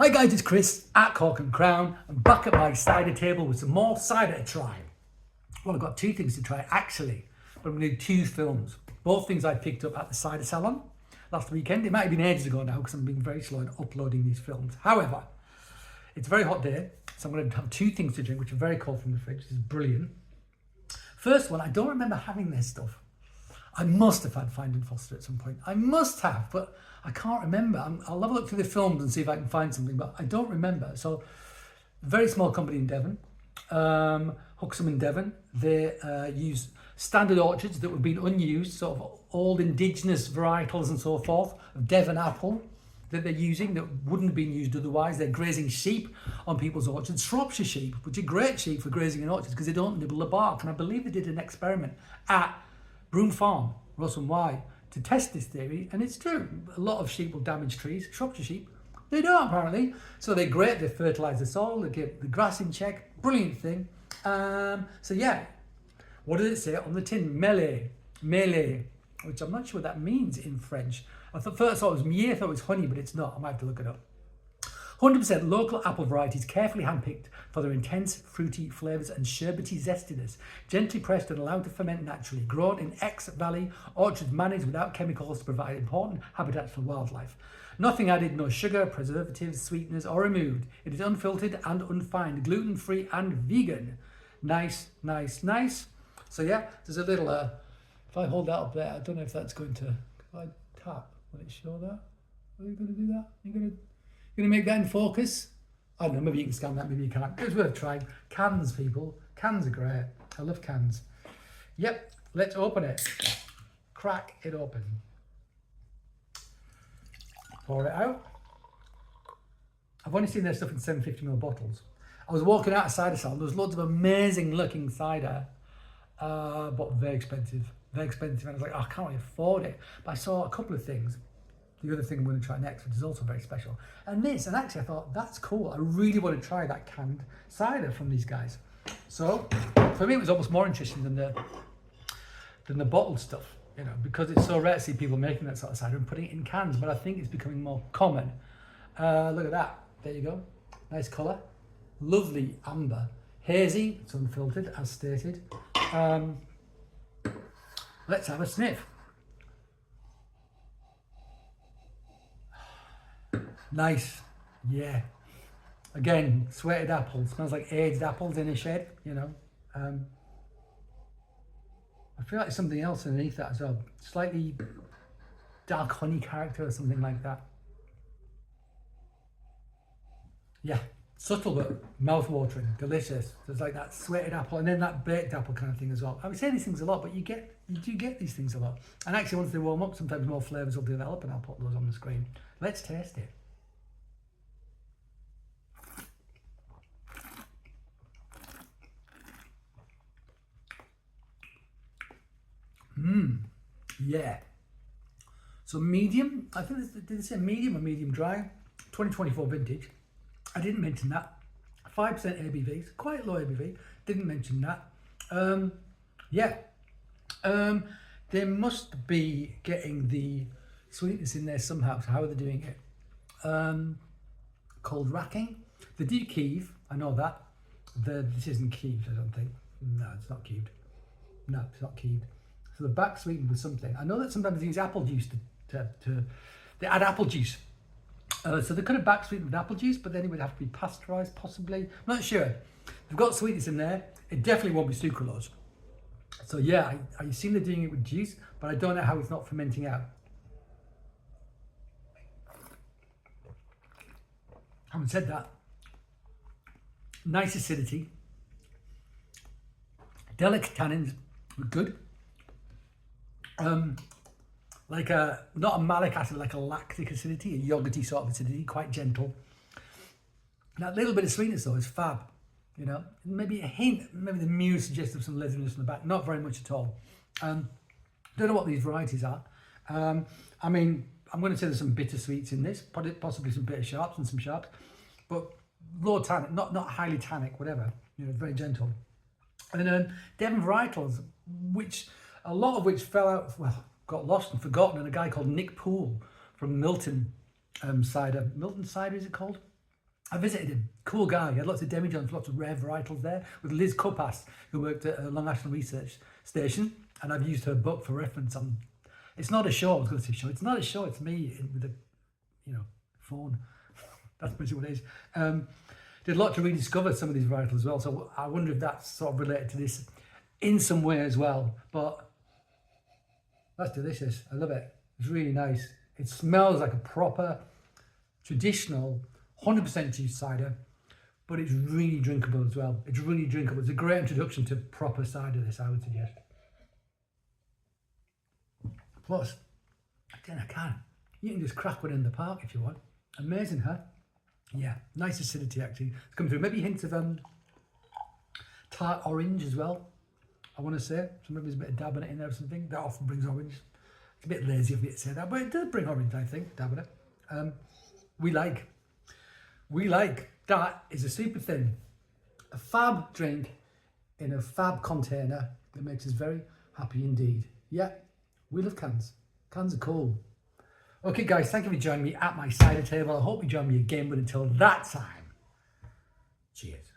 Hi guys, it's Chris at Cork and Crown. I'm back at my cider table with some more cider to try. Well, I've got two things to try actually, but I'm going to do two films. Both things I picked up at the cider salon last weekend. It might have been ages ago now because I'm being very slow in uploading these films. However, it's a very hot day, so I'm going to have two things to drink, which are very cold from the fridge. This is brilliant. First one, I don't remember having this stuff. I must have had Finding Foster at some point. I must have, but I can't remember. I'll have a look through the films and see if I can find something, but I don't remember. So, very small company in Devon, Huxham in Devon. They use standard orchards that were being unused, sort of old indigenous varietals and so forth of Devon apple that they're using that wouldn't have been used otherwise. They're grazing sheep on people's orchards, Shropshire sheep, which are great sheep for grazing in orchards because they don't nibble the bark. And I believe they did an experiment at Broome Farm, Russell Y, to test this theory, and it's true. A lot of sheep will damage trees. Shropshire sheep, they don't apparently. So they're great. They fertilise the soil. They get the grass in check. Brilliant thing. So yeah, what does it say on the tin? Mêlé, mêlé, which I'm not sure what that means in French. I thought first I thought it was miel, I thought it was honey, but it's not. I might have to look it up. 100% local apple varieties, carefully handpicked for their intense fruity flavours and sherbety zestiness, gently pressed and allowed to ferment naturally, grown in X Valley, orchards managed without chemicals to provide important habitats for wildlife. Nothing added, no sugar, preservatives, sweeteners or removed. It is unfiltered and unfined, gluten-free and vegan. Nice, nice, nice. So yeah, there's a little, if I hold that up there, I don't know if that's going to, if I tap, will it show that? Are you going to do that? You're going to make that in focus? I don't know, maybe you can scan that, maybe you can't. It's worth trying. Cans, people. Cans are great. I love cans. Yep, let's open it. Crack it open. Pour it out. I've only seen their stuff in 750ml bottles. I was walking out of cider salon. There was loads of amazing looking cider, but very expensive. Very expensive. And I was like, oh, I can't really afford it. But I saw a couple of things. The other thing I'm going to try next, which is also very special. And actually I thought, that's cool. I really want to try that canned cider from these guys. So for me, it was almost more interesting than the bottled stuff, you know, because it's so rare to see people making that sort of cider and putting it in cans, but I think it's becoming more common. Look at that. There you go. Nice colour. Lovely amber. Hazy. It's unfiltered, as stated. Let's have a sniff. Nice, yeah. Again, sweated apple. Smells like aged apples in a shed, you know. I feel like there's something else underneath that as well. Slightly dark honey character or something like that. Yeah, subtle but mouth-watering, delicious. There's like that sweated apple and then that baked apple kind of thing as well. I would say these things a lot, but you do get these things a lot. And actually, once they warm up, sometimes more flavours will develop, and I'll put those on the screen. Let's taste it. Yeah. So medium, I think, did they say medium or medium dry? 2024 vintage. I didn't mention that. 5% ABVs, quite low ABV. Didn't mention that. They must be getting the sweetness in there somehow. So how are they doing it? Cold racking. They do Kiev, I know that. This isn't Kiev, I don't think. No, it's not Kieved. No, it's not Kieved. So the back sweetened with something. I know that sometimes they use apple juice they add apple juice. So they could have back sweetened with apple juice, but then it would have to be pasteurized, possibly. I'm not sure. They've got sweetness in there. It definitely won't be sucralose. So yeah, I assume they're doing it with juice, but I don't know how it's not fermenting out. Having said that, nice acidity. Delicate tannins were good. Like not a malic acid, like a lactic acidity, a yogurty sort of acidity, quite gentle. That little bit of sweetness though is fab, you know. Maybe a hint, maybe the muse suggests of some leatheriness in the back, not very much at all. Don't know what these varieties are. I mean, I'm going to say there's some bitter sweets in this, possibly some bitter sharps and some sharps, but low tannic, not highly tannic, whatever, you know, very gentle. And then Devon varietals, a lot of which fell out, well, got lost and forgotten, and a guy called Nick Poole from Milton cider. Milton cider, is it called? I visited him. Cool guy. He had lots of demijohns, lots of rare varietals there, with Liz Kupas, who worked at a Long Ashton Research Station, and I've used her book for reference on. It's not a show. I was going to say show. It's not a show. It's me with a, phone. That's basically what it is. Did a lot to rediscover some of these varietals as well. So I wonder if that's sort of related to this in some way as well. But that's delicious. I love it. It's really nice. It smells like a proper, traditional, 100% juice cider, but it's really drinkable as well. It's really drinkable. It's a great introduction to proper cider, this, I would suggest. Plus, again, I can. You can just crack one in the park if you want. Amazing, huh? Yeah, nice acidity actually. It's come through. Maybe hints of tart orange as well, I want to say. So maybe there's a bit of dab in it in there or something. That often brings orange. It's a bit lazy of me to say that, but it does bring orange, I think, dab in it. We like. That is a super thin, a fab drink in a fab container that makes us very happy indeed. Yeah, we love cans. Cans are cool. Okay guys, thank you for joining me at my cider table. I hope you join me again, but until that time, cheers.